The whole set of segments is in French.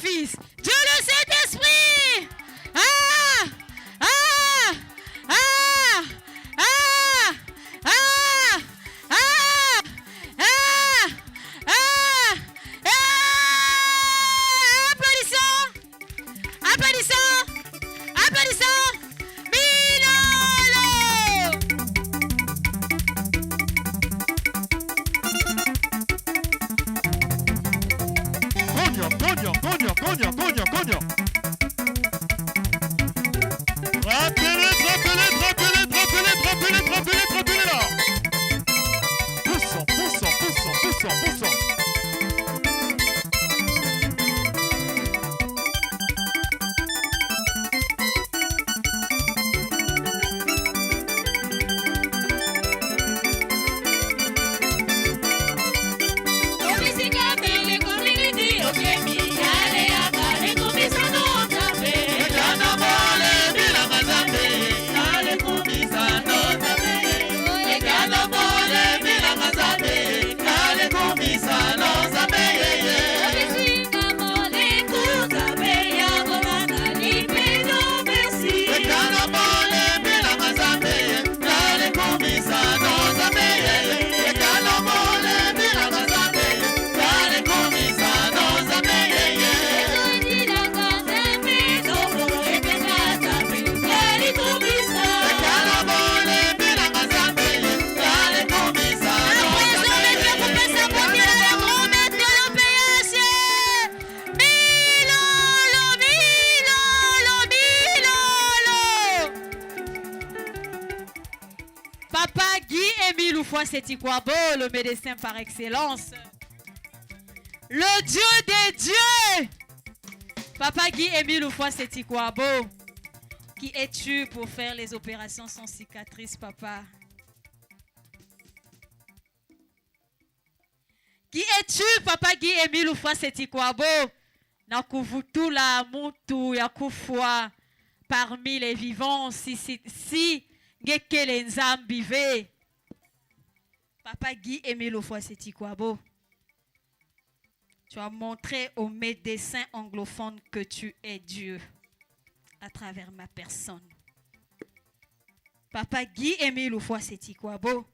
Fils, Dieu le Saint-Esprit. Ah, ah, ah, ah, ah, ah, ah, ah, ah. Applaudissons, applaudissons, applaudissons. Bilolo. Cognons. Frappez-les là. Poussons. Papa Guy Émile Oufouas-Setikwabo, le médecin par excellence. Le Dieu des dieux. Papa Guy Émile Oufouas-Setikwabo. Qui es-tu pour faire les opérations sans cicatrice, papa? Qui es-tu, Papa Guy Émile Oufouas-Setikwabo? Nakuvutula mutu yakufwa parmi les vivants si ngekele nzambive. Papa Guy Émile Oufouas-Setikwabo, tu as montré aux médecins anglophones que tu es Dieu à travers ma personne. Papa Guy Émile Oufouas-Setikwabo,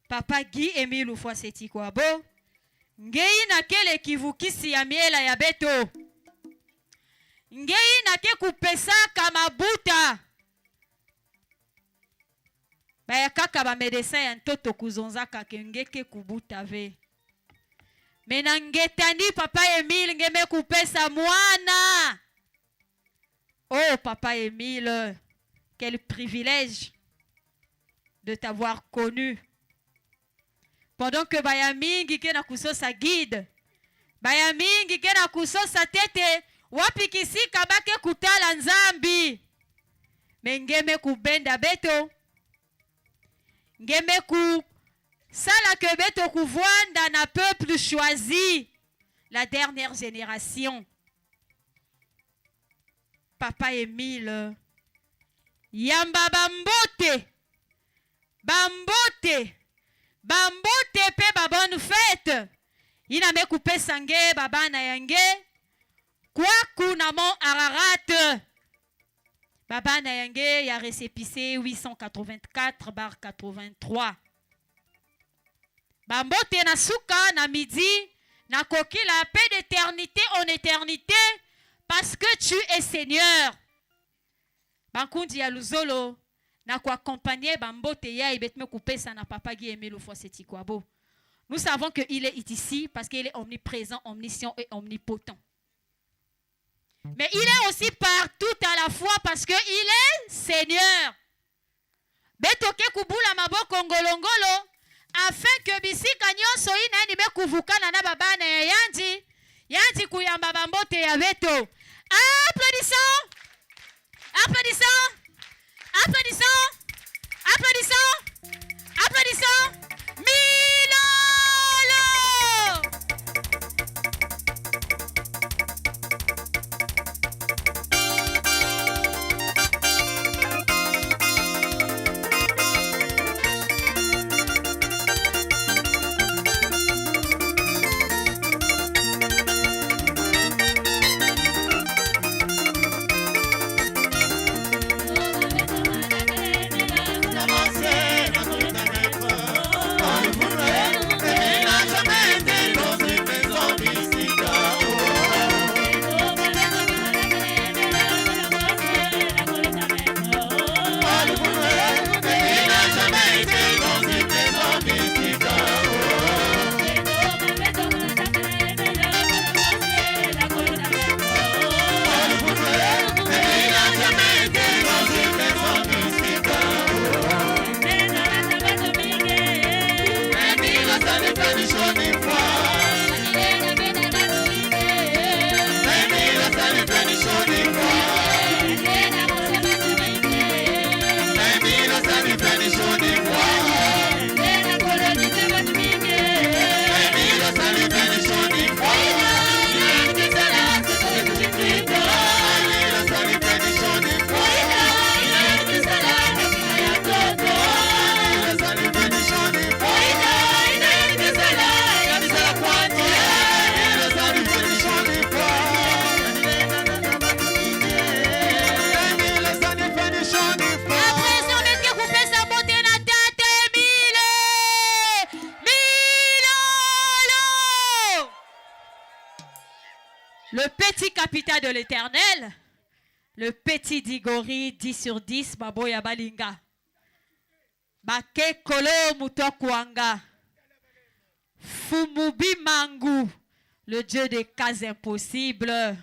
Papa Guy Émile Oufouas-Setikwabo, ngei na kele kivukisi ya miela ya beto. Ngei na ke kupesa kamabuta. Baya kaka ba medecin ya ntoto kuzonzaka ke ngeke kubuta ve. Mena ngetani Papa Émile ngeme kupesa mwana. Oh Papa Émile, quel privilège de t'avoir connu. Pendant que bayamingi ke na kusosa guide, bayamingi ke na kusosa tete, wapi kisika bake kutala nzambi. Mengeme kubenda beto, ngeme ku sala que beto kuvwanda na peuple choisi, la dernière génération. Papa Émile, yamba bambote, bambote, bambote pe ba bonne fête. Ina me coupe sangue baba na yange. Kwaku na mon Ararat. Baba na yange ya récépissé 884/83. Bambote na suka na midi na koki la paix d'éternité en éternité parce que tu es Seigneur. Bankundi ya luzolo na ko accompagner bambote ya ibetme couper ça na Papa Guy Émile Oufouas-Setikwabo. Nous savons qu'il est ici parce qu'il est omniprésent, omniscient et omnipotent. Mais il est aussi partout à la fois parce qu'il est Seigneur. Betoke kubula maboko ngolongolo afin que bisika nyonso ina ni mekuvukana na baba na yanji yanji kuyamba bambote ya beto. Applaudissons. Applaudissons. Applaudissons. Applaudissons. Applaudissons. Milolo. Le petit capital de l'Éternel, le petit Digori 10 sur 10, Baboya Balinga. Bake Kolo Mutokwanga. Fumubi Mangu, le Dieu des cas impossibles,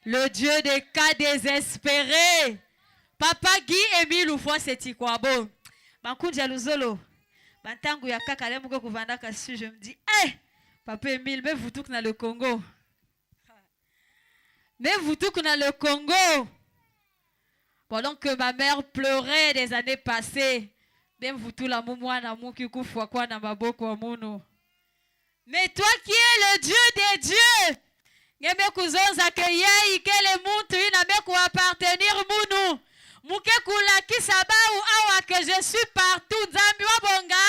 le Dieu des cas désespérés. Papa Guy Emile Oufwa Setikwabo. Bankunja Luzolo. Bantangu ya kaka lemuko kuvanda kasu, je me dis, Papa Emile, mais vous tout dans le Congo. Mais vous tout dans le Congo. Pendant que ma mère pleurait des années passées, même vous tout la moumoana mouki koufwa kwa na maboko amuno. Mais toi qui es le Dieu des dieux, ngeme kuzonza ke yei kele muntu ina beku appartenir munu. Muke kula kisabau awa que je suis partout Nzambi wa bonga.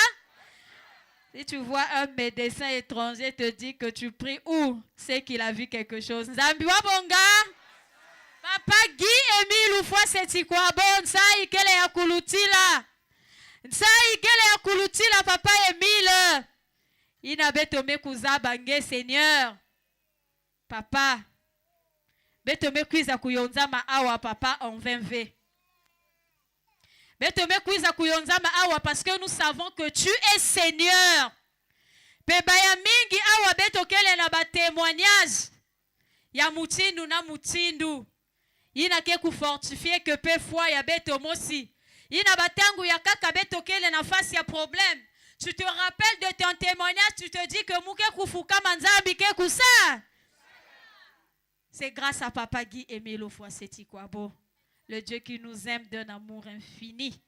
Si tu vois un médecin étranger te dit que tu pries où, c'est qu'il a vu quelque chose. Nzambi wa bonga. Papa Guy Emile Oufwa Setikwabo, nsa ikele ya kulutila. Nsa ikele ya kulutila Papa Emile. Ina betome kuzabange Seigneur. Papa. Betome kuiza kuyonzama awa papa en 20V. Betome kuiza kuyonzama awa parce que nous savons que tu es Seigneur. Pebaya mingi awa betokele na ba témoignage. Ya mutindu na mutindu. Ina ke ku fortifier que pe foi ya betomosi. Ina batangu ya kaka betokele na face ya problème. Tu te rappelles de ton témoignage, tu te dis que Mouké Koufuka Manzambi ke Kousa. C'est grâce à Papa Guy Emile Oufwa Setikwabo, le Dieu qui nous aime d'un amour infini.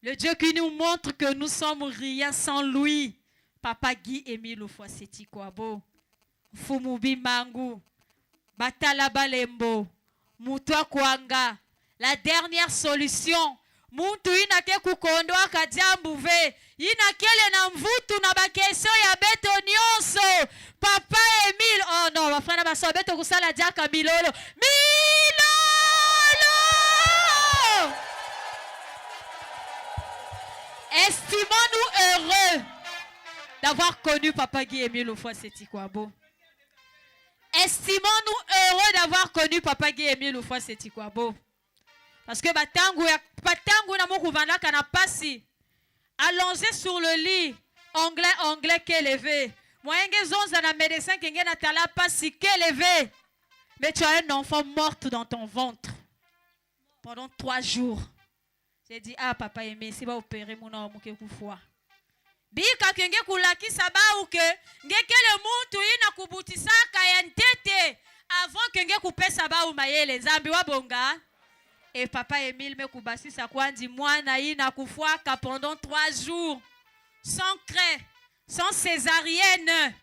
Le Dieu qui nous montre que nous sommes rien sans lui. Papa Guy Emile Oufwa Setikwabo. Fumubi Mangu. Batala Balembo. Mutwa Kwanga. La dernière solution. Muntu ina ke kukondoa kajambu ve. Ina kele na mvutu na bakesio ya beto nyonso. Papa Emile. Oh non, wafana baso beto kusala jaka milolo. Milolo! Estimons-nous heureux d'avoir connu Papa Guy Emile Oufwa Setikwabo. Estimons-nous heureux d'avoir connu Papa Guy Emile Oufwa Setikwabo. Parce que batangu na mukuvanda kana pasi. Allongé sur le lit, onglet qu'élevé. Moyenge zonza na médecin kenge na tala pasi qu'élevé. Mais tu as un enfant mort dans ton ventre pendant 3 jours. J'ai dit papa aimé, si va opérer mon homme ke kufwa. Bika kenge kulaki sabau ke ngekele muntu ina kubutisaka ya ntete avant kenge kupesa ba umayele Nzambi wa bonga. Et Papa Emile me kubasi sakwandi mwana ina kufwaka pendant 3 jours sans craie, sans césarienne.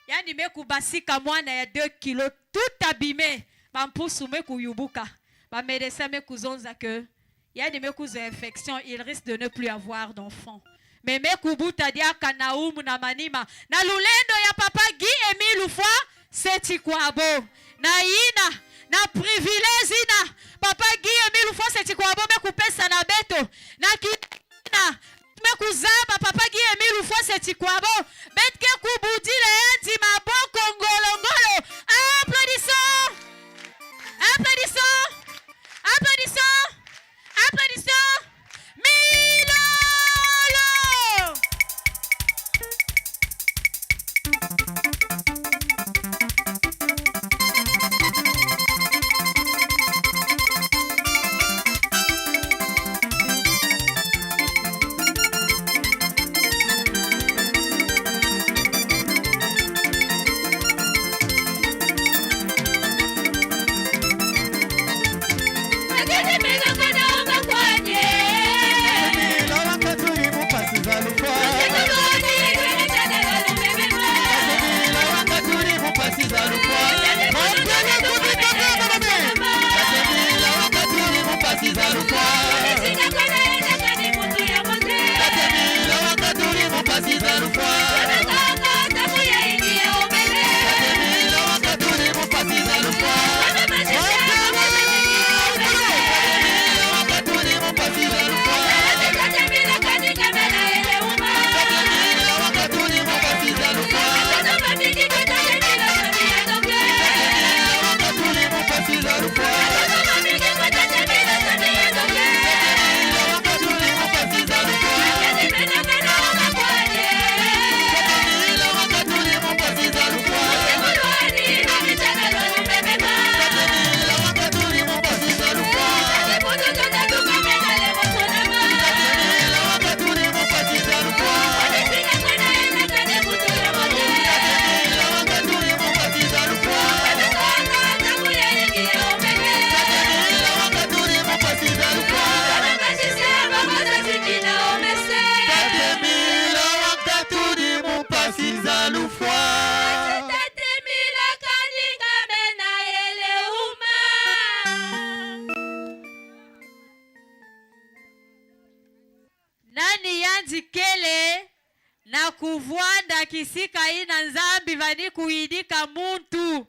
Yani me kubasi ka mwana ya 2 kilos tout abîmé. Bampusu me kuyubuka. Ba médecin me kuzonza que yani me kuzo infection, il risque de ne plus avoir d'enfant. Mais me kubuta dia kanaumu na manima. Na lulendo ya Papa Guy Emile Oufwa Setikwabo. Na ina na privilège ina Papa Guy Emile Oufwa Setikwabo me kupesa na beto na kina me kuzaba Papa Guy Emile Oufwa Setikwabo betke kubudile edi maboko ngolongolo. Applaudissons, applaudissons, applaudissons, applaudissons. Milolo. kele na kuvwanda kisika ina nzambi vani kuidika muntu.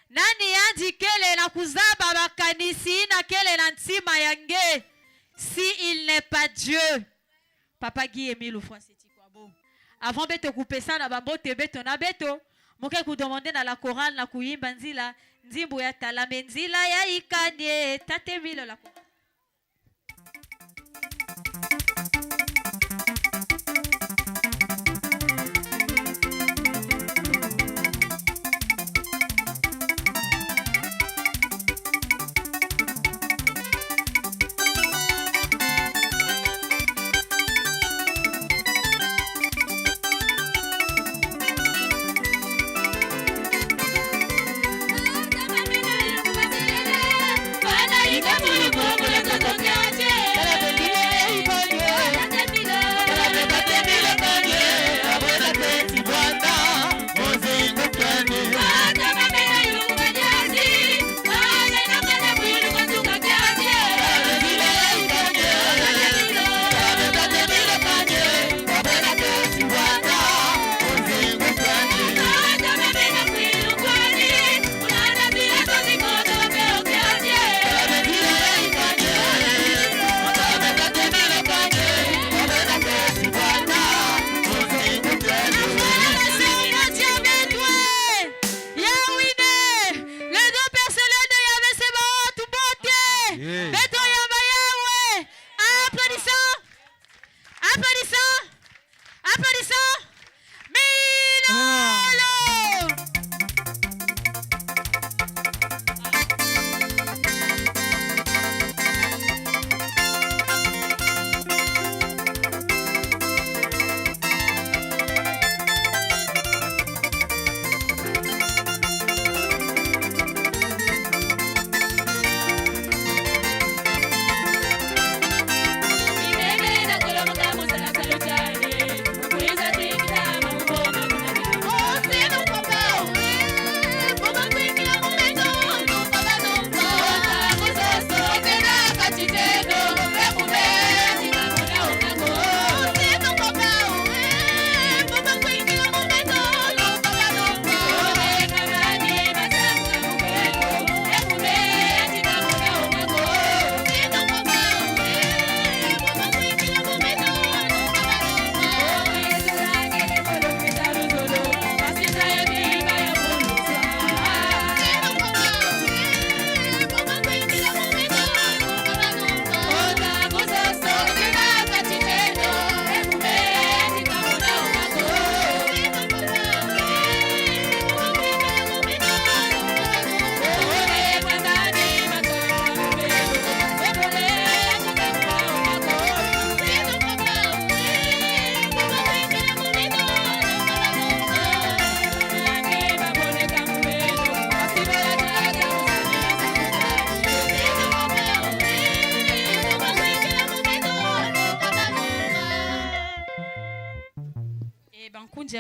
Nani yanji kele na kuzaba bakanisi ina kele na ntima yange. Si il n'est pas Dieu. Papa Guy Emile fois c'est quoi bon. Avant de te couper ça na bambote beto na beto. Moke kudemande na la chorale na kuimba nzila. Nzimbo ya talame nzila ya ikanye. Tate vile la chorale.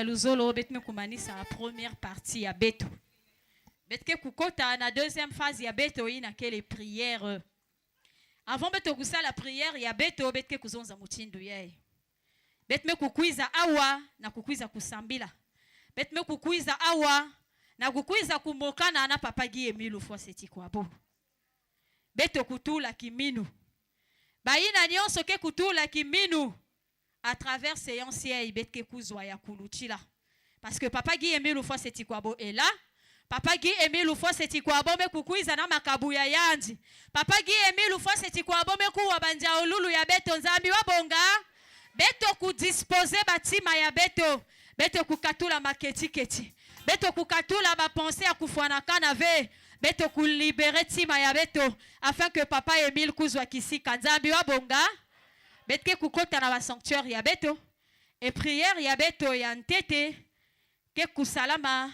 Luzolo betme kumanisa la première partie ya beto. Betke kukota na deuxième phase ya beto ina kele prière. Avant beto kusa la prière ya beto betke kuzonza mutindu yeye. Betme kukwiza awa na kukwiza kusambila. Betme kukwiza awa na kukwiza kumokana na Papa Guy Emile fois seti kwa bo. Beto kutula kiminu. Baina nyonso ke kutula kiminu. À travers séance betke kuzwa ya kulutila. Parce que Papa Guy Emile fois seti kwa bo est là. Papa Guy Emile fois seti kwa bo me kukuiza na makabu ya yanji. Papa Guy Emile fois seti kwa bo me kuwa banja olulu ya beto nzambi wa bonga. Beto kudispose batima ya beto. Beto kukatula maketi. Beto kukatula ba pensée à kufuanakana ve. Beto kulibere tima ya beto. Afin que Papa Emile kuzwa kisika nzambi wa bonga. Betke kukota na ba sanctuaire ya beto. Et prière ya beto ya ntete. Que kusalama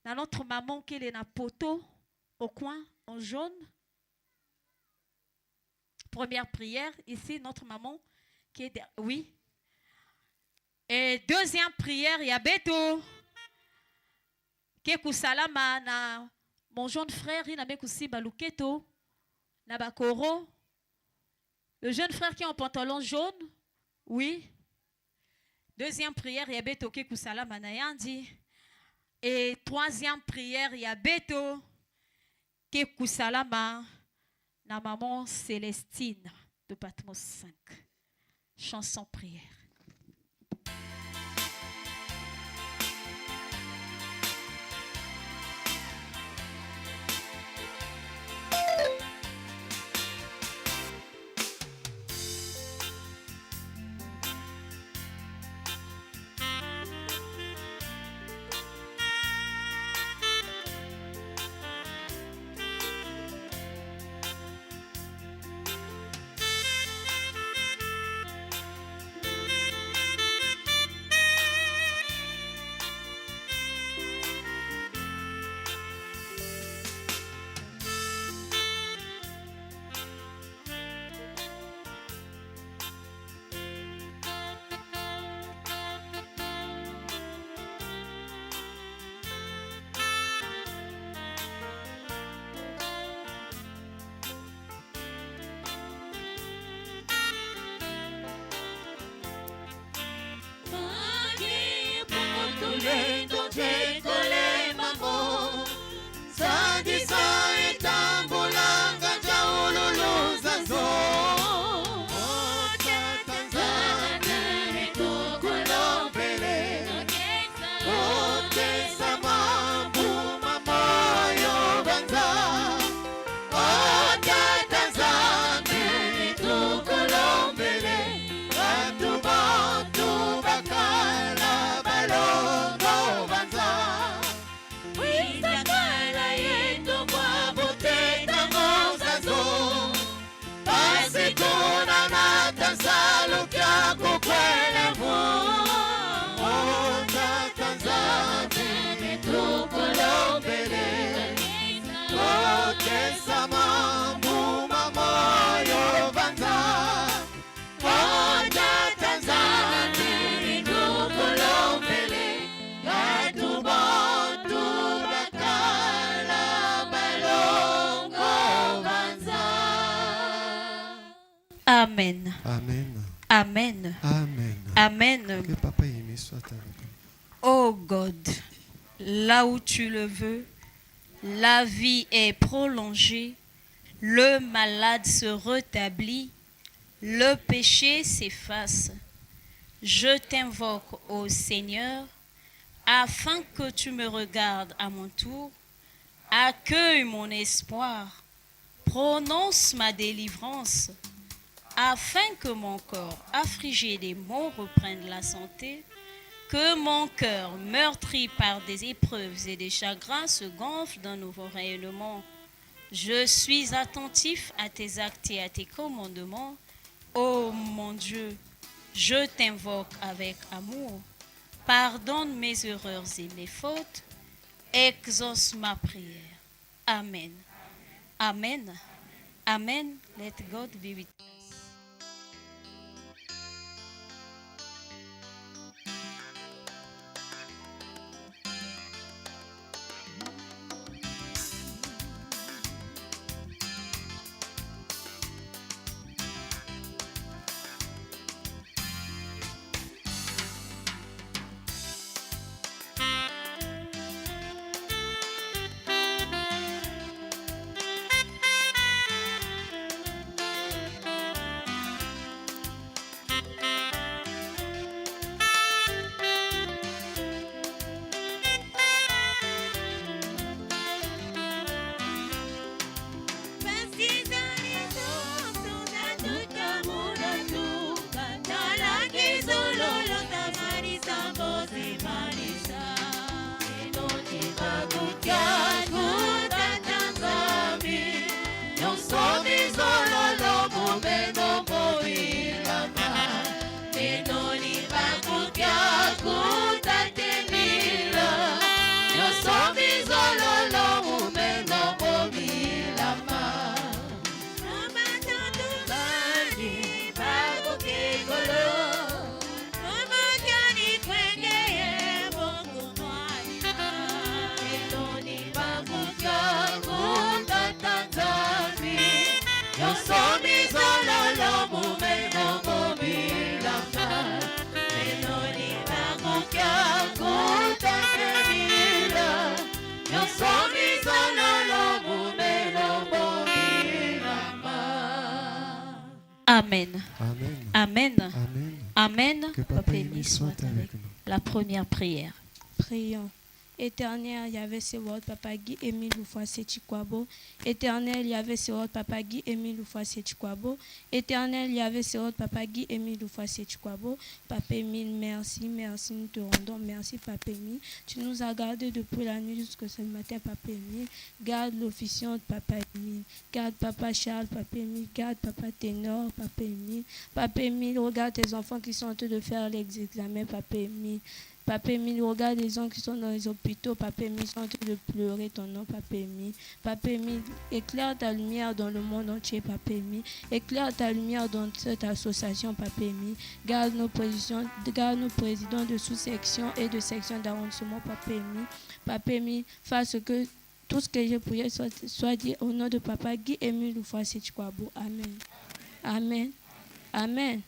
na notre maman qui est na poteau au coin en jaune. Première prière ici notre maman qui est oui. Et deuxième prière ya beto. Que kusalama na mon jeune frère il a mis kusimba luketo na bakoro. Le jeune frère qui est en pantalon jaune, oui. Deuxième prière, il y a Beto qui kusala manayandi. Et troisième prière, il y a Beto qui kusala na maman Célestine de Patmos 5. Chanson prière. Amen. Amen. Amen. Amen. Amen. Que papa aimé soit avec nous. Oh God, là où tu le veux, la vie est prolongée, le malade se rétablit, le péché s'efface. Je t'invoque, ô Seigneur, afin que tu me regardes à mon tour, accueille mon espoir, prononce ma délivrance, afin que mon corps affligé des maux reprenne la santé, que mon cœur meurtri par des épreuves et des chagrins se gonfle d'un nouveau rayonnement. Je suis attentif à tes actes et à tes commandements. Ô mon Dieu, je t'invoque avec amour. Pardonne mes erreurs et mes fautes. Exauce ma prière. Amen. Amen. Amen. Let God be with us. Amen. Amen. Amen. Amen. Amen. Que Papa aimé soit avec nous. La première prière. Prions. Éternel, Yahvé Sébaoth, Papa Guy, Émile Oufoissé Chikwabo. Éternel, Yahvé Sébaoth, Papa Guy, Émile Oufoissé Chikwabo. Éternel, Yahvé Sébaoth, Papa Guy, Émile Oufoissé Chikwabo. Papa Émile, merci, merci, nous te rendons merci, Papa Émile. Tu nous as gardés depuis la nuit jusqu'à ce matin, Papa Émile. Garde l'officiante, Papa Émile. Garde Papa Charles, Papa Émile. Garde Papa Ténor, Papa Émile. Papa Émile, regarde tes enfants qui sont en train de faire les examens, Papa Émile. Papa Émile, regarde les gens qui sont dans les hôpitaux. Papa Émile, sont en train de pleurer ton nom, Papa Émile. Papa Émile, éclaire ta lumière dans le monde entier, Papa Émile. Éclaire ta lumière dans cette association, Papa Émile. Garde nos présidents de sous-section et de section d'arrondissement, Papa Émile. Papa Émile, fasse que tout ce que j'ai prié soit dit au nom de Papa Guy Émile Oufoissé Chikwabo. Amen. Amen. Amen.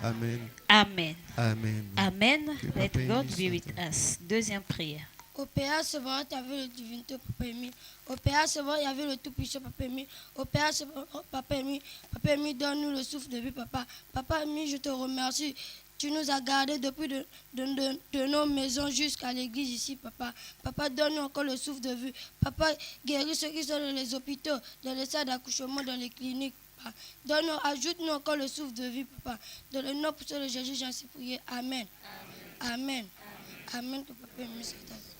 Amen. Amen. Amen. Amen. Que Let Papa God Émile be with soit us. Deuxième prière. Au Père Sébaoth, il y avait le divinité, Papa Émile. Au Père Sébaoth, il y avait le tout-puissant, Papa Émile. Au Père Sébaoth, Papa Émile, donne-nous le souffle de vie, Papa. Papa Émile, je te remercie. Tu nous as gardés depuis de nos maisons jusqu'à l'église ici, Papa. Papa, donne-nous encore le souffle de vie. Papa, guéris ceux qui sont dans les hôpitaux, dans les salles d'accouchement, dans les cliniques. Donne-nous, ajoute-nous encore le souffle de vie, Papa. Dans le nom de Jésus, j'en suis prié. Amen. Amen. Amen. Que Papa Émile soit avec nous.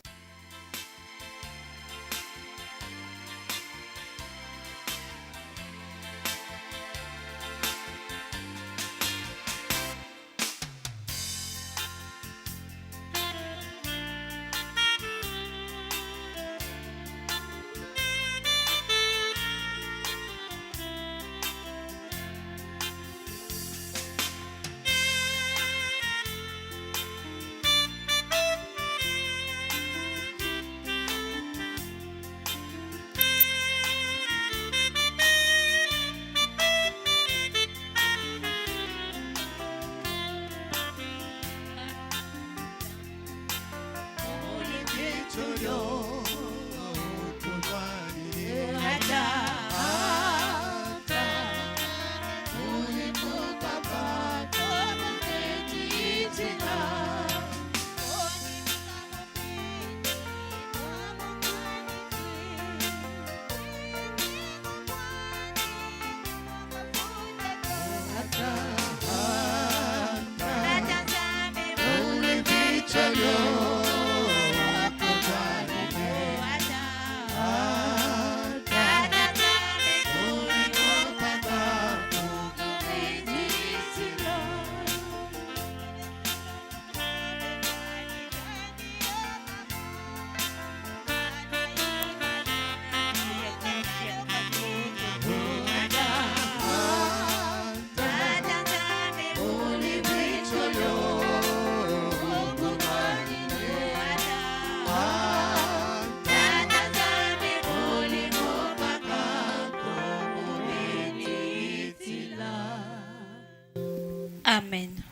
Amen.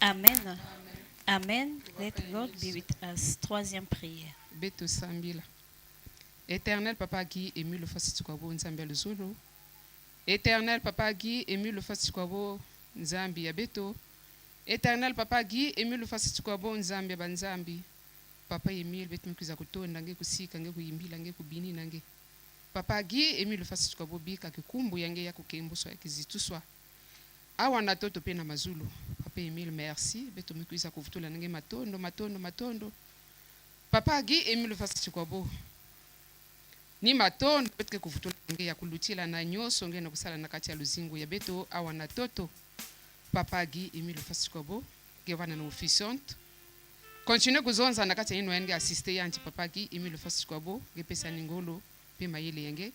Amen. Amen. Let God be with us. Troisième prière. Beto Sambila. Éternel Papa Guy, ému le fasitukwabo Nzambi Luzulu. Éternel Papa Guy, ému le fasitukwabo Nzambi Abeto. Éternel Papa Guy, ému le fasitukwabo Nzambi Banzambi. Papa Emile bet mikuza kutonda nge kusika nge kuyimbila nge kubini nange. Papa Guy, ému le fasitukwabo bika kikumbu yange ya kukembuso ya kizituswa. Awa na toto pe na mazulu. Papa Emile merci beto mikuza kuvutula nange matondo. Papa Guy, ému le fasitukwabo ni matondo petke kuvutula nge ya kulutila na nyoso nge na kusala na kati ya luzingu ya beto awa na toto. Papa Guy, ému le fasitukwabo gevana na officiante. Continue kuzonza na kati ya ino yenge assiste yanti Papa Guy, ému le fasitukwabo gepesa ningolo pe mayele yenge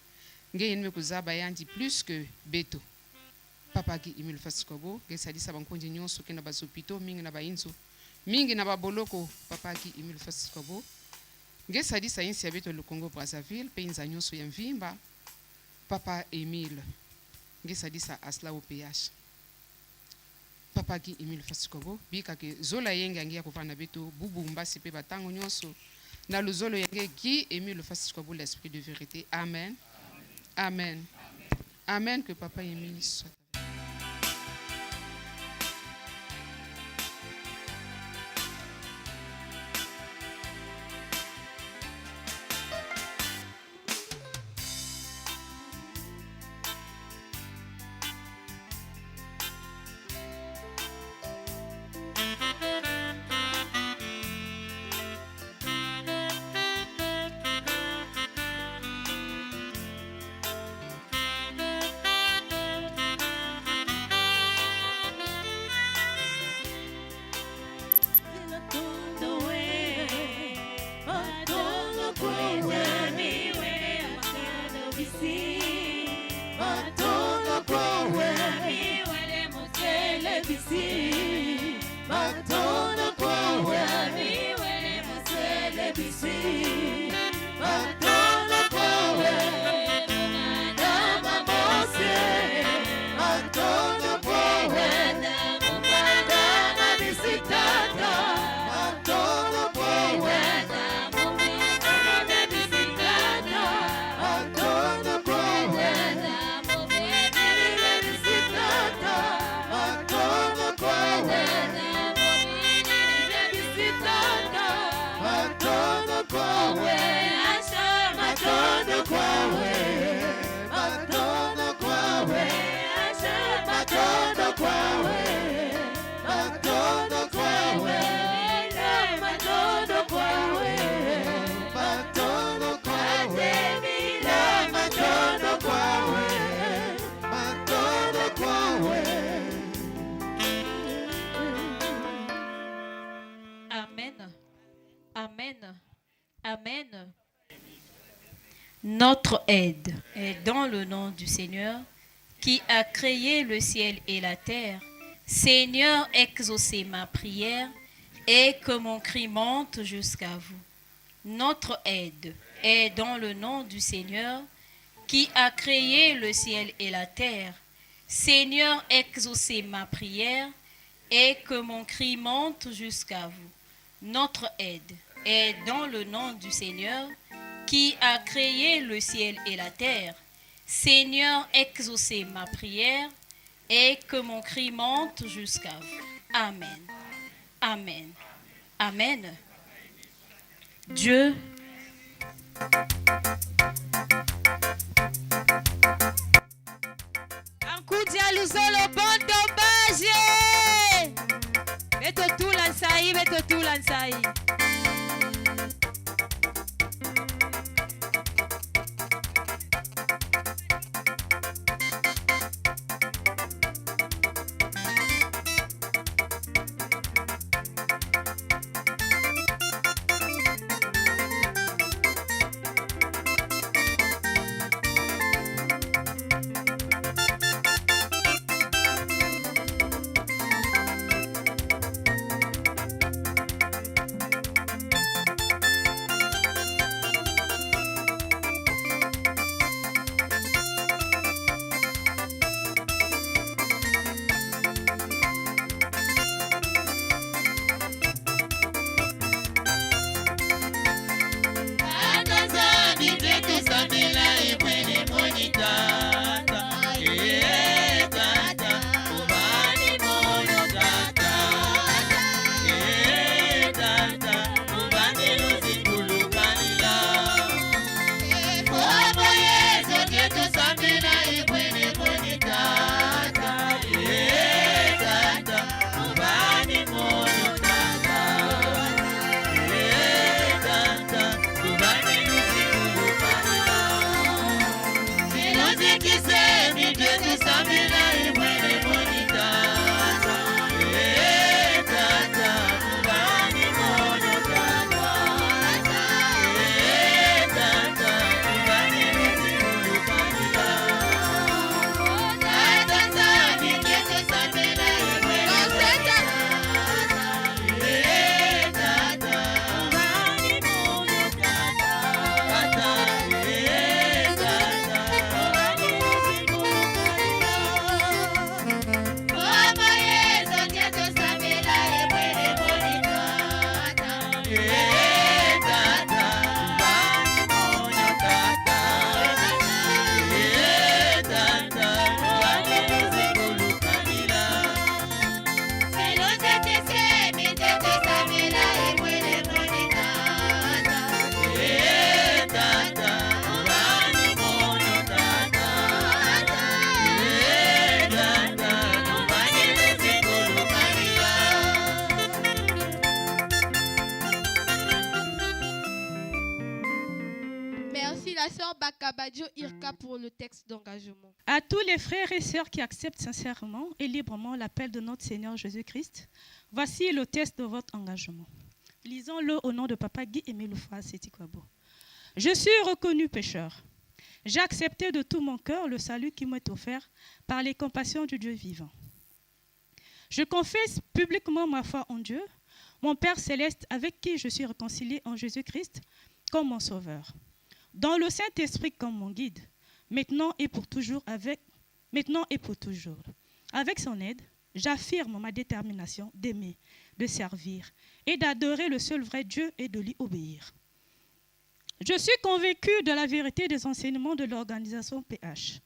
nge yenme kuzaba yanti plus que beto. Papa Guy, ému le fasitukwabo gesadisa bankonje nyonso ke na bazopito mingi na bainzo mingi na baboloko. Papa Guy, ému le fasitukwabo gesadisa insi ya beto le Congo Brazzaville pe inza nyonso ya mvimba. Papa Emile gesadisa asla au PH. Papa Guy, ému le fasitukwabo bika ke zola yenge angia kuvana beto bubu mbasi pe batango nyonso na luzolo yenge Guy, ému le fasitukwabo l'esprit de vérité. Amen. Amen. Amen. Que Papa Emile soit. Amen. Notre aide est dans le nom du Seigneur qui a créé le ciel et la terre. Seigneur, exaucez ma prière et que mon cri monte jusqu'à vous. Notre aide est dans le nom du Seigneur qui a créé le ciel et la terre. Seigneur, exaucez ma prière et que mon cri monte jusqu'à vous. Notre aide et dans le nom du Seigneur qui a créé le ciel et la terre, Seigneur, exaucez ma prière et que mon cri monte jusqu'à vous. Amen. Amen. Amen. Dieu Ankudi ya luzolo bondo baje. Beto tula nsai, beto tula nsai. Merci la sœur Bakabadjo Irka pour le texte d'engagement. À tous les frères et sœurs qui acceptent sincèrement et librement l'appel de notre Seigneur Jésus-Christ, voici le test de votre engagement. Lisons-le au nom de Papa Guy-Aimé Loufra Setikwabo. Je suis reconnu pécheur. J'ai accepté de tout mon cœur le salut qui m'est offert par les compassions du Dieu vivant. Je confesse publiquement ma foi en Dieu, mon Père céleste avec qui je suis réconcilié en Jésus-Christ comme mon sauveur. Dans le Saint-Esprit comme mon guide, maintenant et pour toujours. Avec son aide, j'affirme ma détermination d'aimer, de servir et d'adorer le seul vrai Dieu et de lui obéir. Je suis convaincu de la vérité des enseignements de l'organisation PH.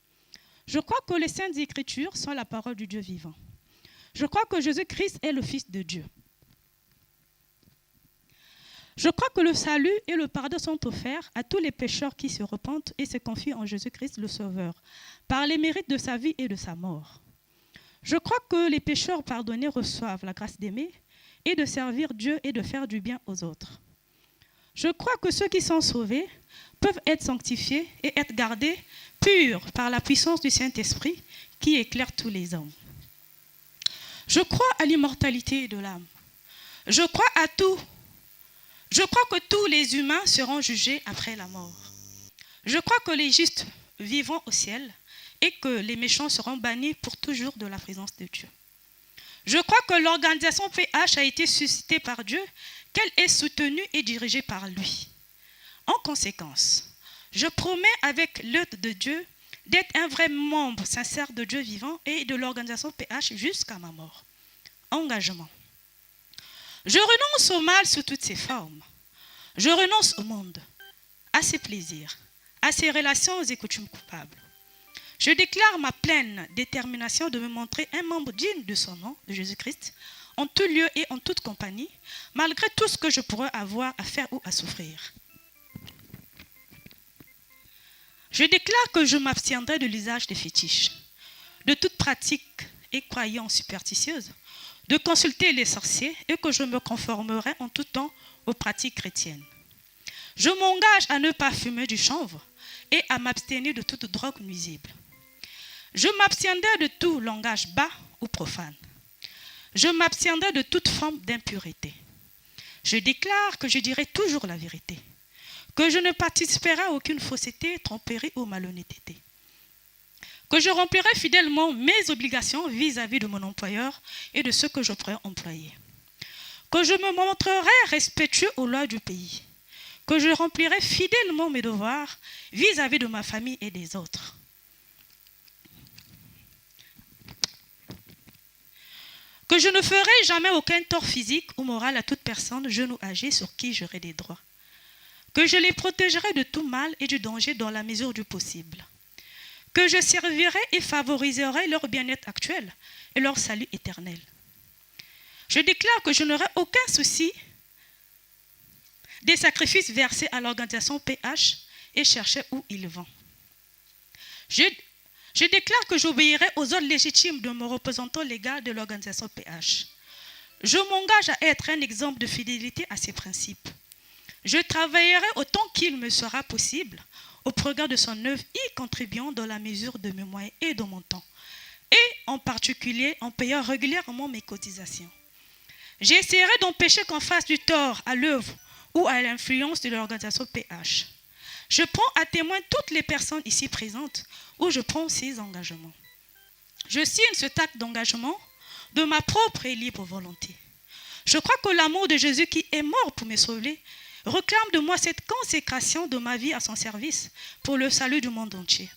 Je crois que les Saintes Écritures sont la parole du Dieu vivant. Je crois que Jésus-Christ est le Fils de Dieu. Je crois que le salut et le pardon sont offerts à tous les pécheurs qui se repentent et se confient en Jésus-Christ le Sauveur, par les mérites de sa vie et de sa mort. Je crois que les pécheurs pardonnés reçoivent la grâce d'aimer et de servir Dieu et de faire du bien aux autres. Je crois que ceux qui sont sauvés peuvent être sanctifiés et être gardés purs par la puissance du Saint-Esprit qui éclaire tous les hommes. Je crois à l'immortalité de l'âme. Je crois que tous les humains seront jugés après la mort. Je crois que les justes vivront au ciel et que les méchants seront bannis pour toujours de la présence de Dieu. Je crois que l'organisation PH a été suscitée par Dieu, qu'elle est soutenue et dirigée par lui. En conséquence, je promets avec l'aide de Dieu d'être un vrai membre sincère de Dieu vivant et de l'organisation PH jusqu'à ma mort. Engagement. Je renonce au mal sous toutes ses formes. Je renonce au monde, à ses plaisirs, à ses relations et coutumes coupables. Je déclare ma pleine détermination de me montrer un membre digne de son nom, de Jésus-Christ, en tout lieu et en toute compagnie, malgré tout ce que je pourrais avoir à faire ou à souffrir. Je déclare que je m'abstiendrai de l'usage des fétiches, de toute pratique et croyance superstitieuse, de consulter les sorciers et que je me conformerai en tout temps aux pratiques chrétiennes. Je m'engage à ne pas fumer du chanvre et à m'abstenir de toute drogue nuisible. Je m'abstiendrai de tout langage bas ou profane. Je m'abstiendrai de toute forme d'impureté. Je déclare que je dirai toujours la vérité, que je ne participerai à aucune fausseté, tromperie ou malhonnêteté, que je remplirai fidèlement mes obligations vis-à-vis de mon employeur et de ceux que je pourrais employer, que je me montrerai respectueux aux lois du pays, que je remplirai fidèlement mes devoirs vis-à-vis de ma famille et des autres, que je ne ferai jamais aucun tort physique ou moral à toute personne, jeune ou âgée, sur qui j'aurai des droits, que je les protégerai de tout mal et du danger dans la mesure du possible, que je servirai et favoriserai leur bien-être actuel et leur salut éternel. Je déclare que je n'aurai aucun souci des sacrifices versés à l'organisation PH et chercher où ils vont. Je déclare que j'obéirai aux ordres légitimes de mon représentant légal de l'organisation PH. Je m'engage à être un exemple de fidélité à ces principes. Je travaillerai autant qu'il me sera possible au progrès de son œuvre, y contribuant dans la mesure de mes moyens et de mon temps, et en particulier en payant régulièrement mes cotisations. J'essaierai d'empêcher qu'on fasse du tort à l'œuvre ou à l'influence de l'organisation PH. Je prends à témoin toutes les personnes ici présentes où je prends ces engagements. Je signe cet acte d'engagement de ma propre et libre volonté. Je crois que l'amour de Jésus qui est mort pour me sauver réclame de moi cette consécration de ma vie à son service pour le salut du monde entier.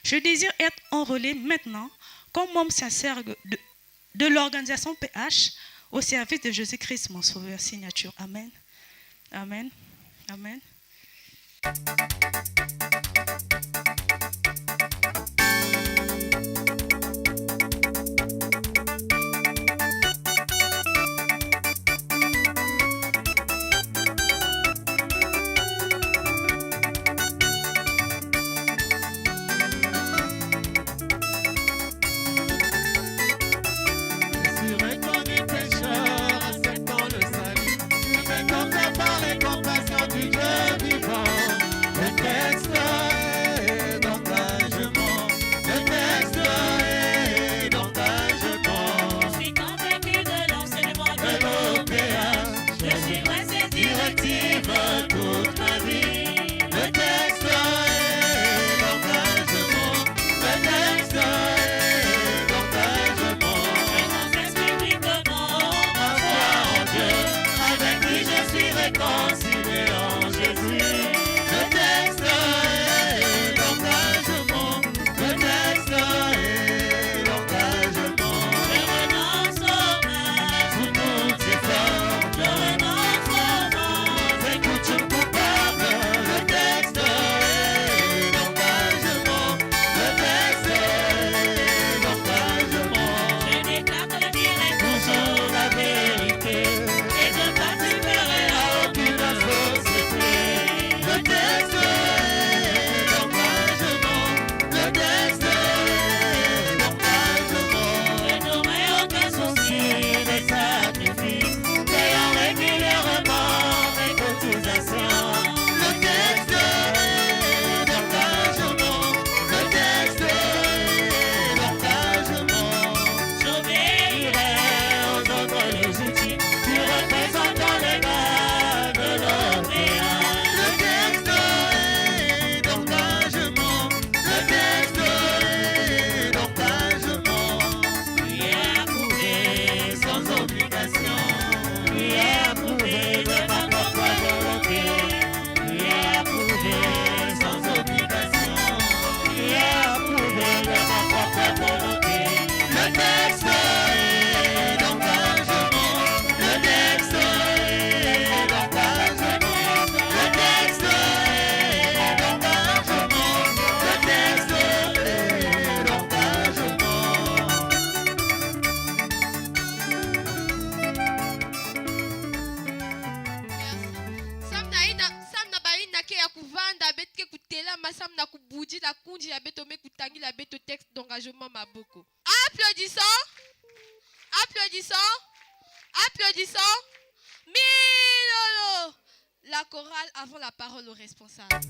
Je désire être enrôlé maintenant comme membre sincère de l'organisation PH au service de Jésus-Christ, mon sauveur. Signature. Amen. Amen. Amen. Toujours la vérité, et je participerai à aucune dit la kundi ya beto me kutangi la beto texte d'engagement maboko. Applaudissons. Applaudissons. Applaudissons. Milolo. La chorale avant la parole au responsable.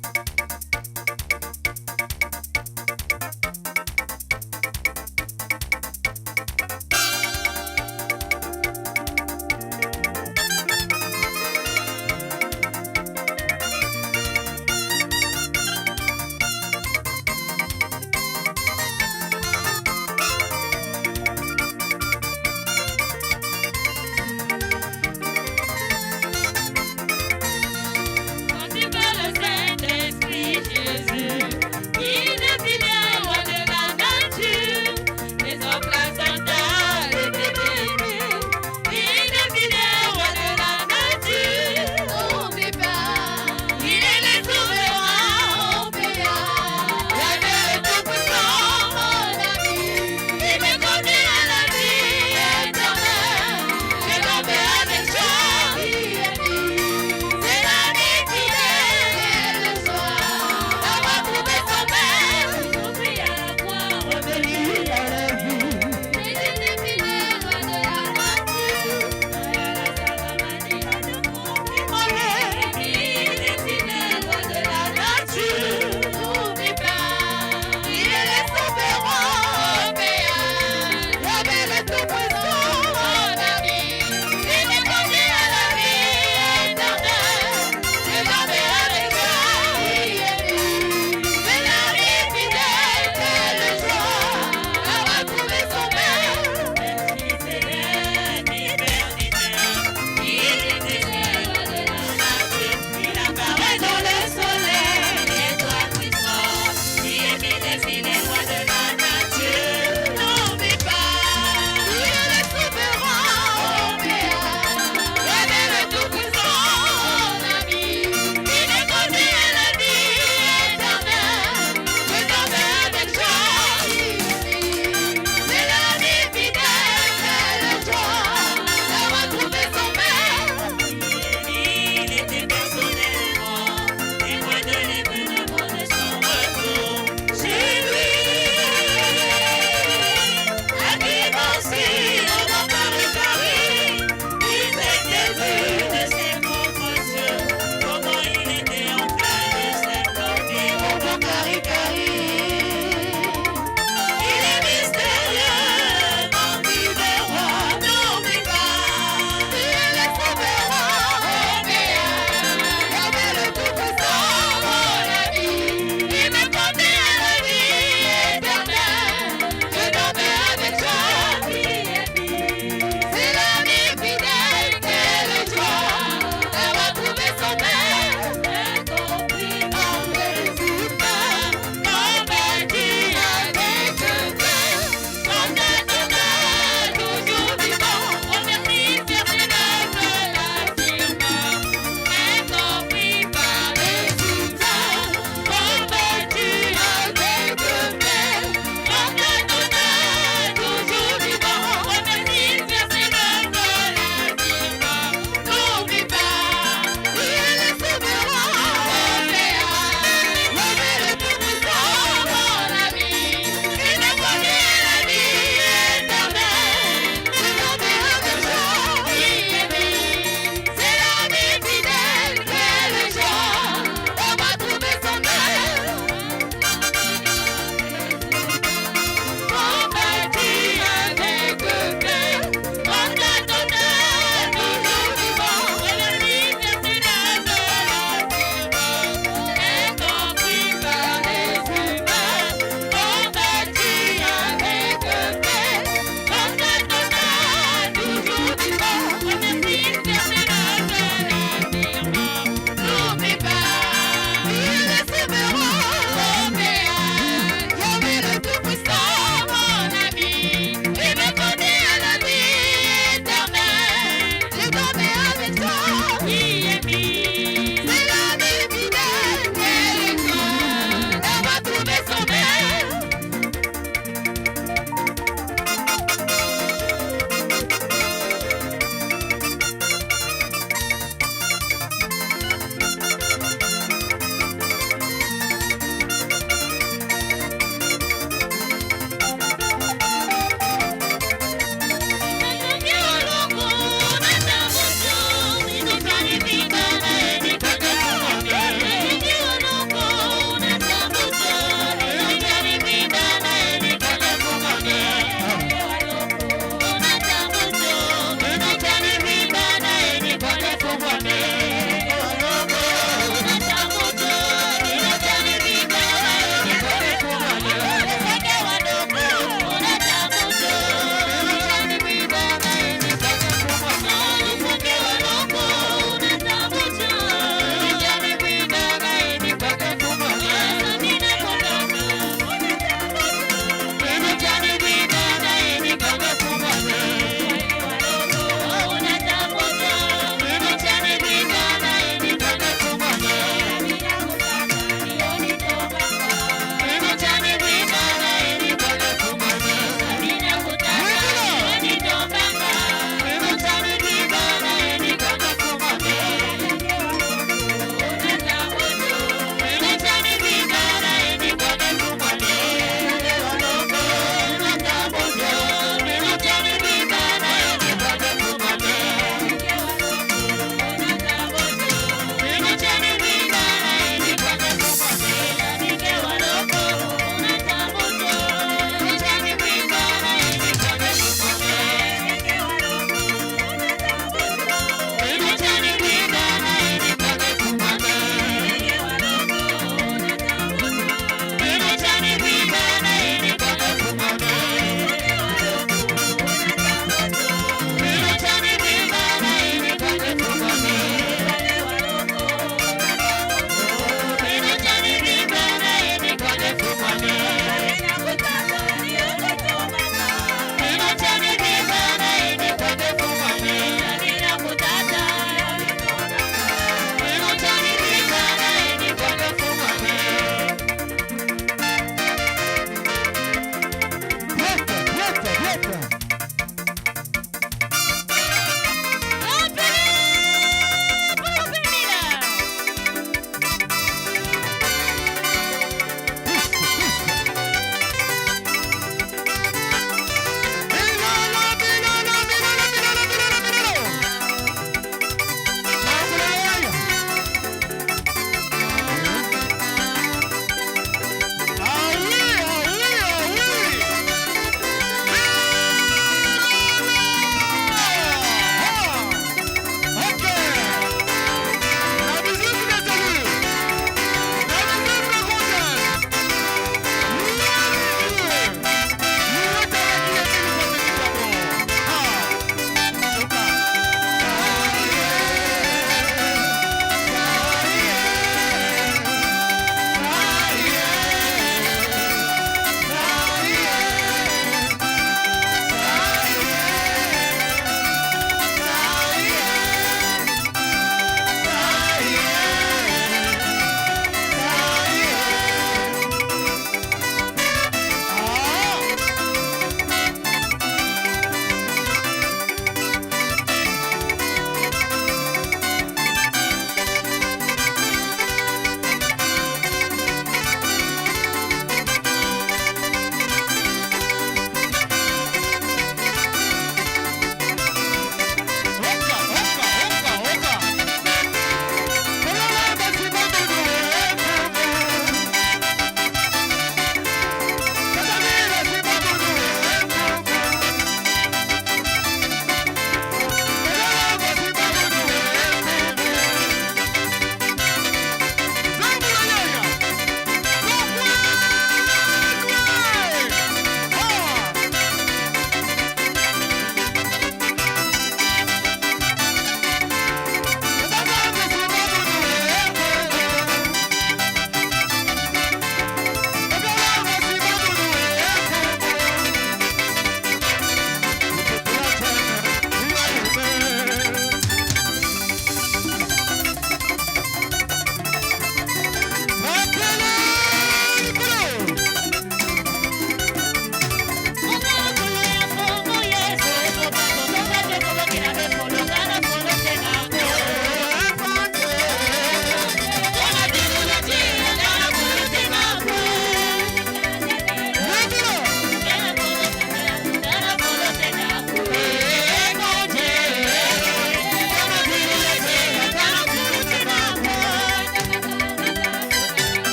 Quand tu veux le Saint-Esprit, Jésus,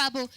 Kwabo.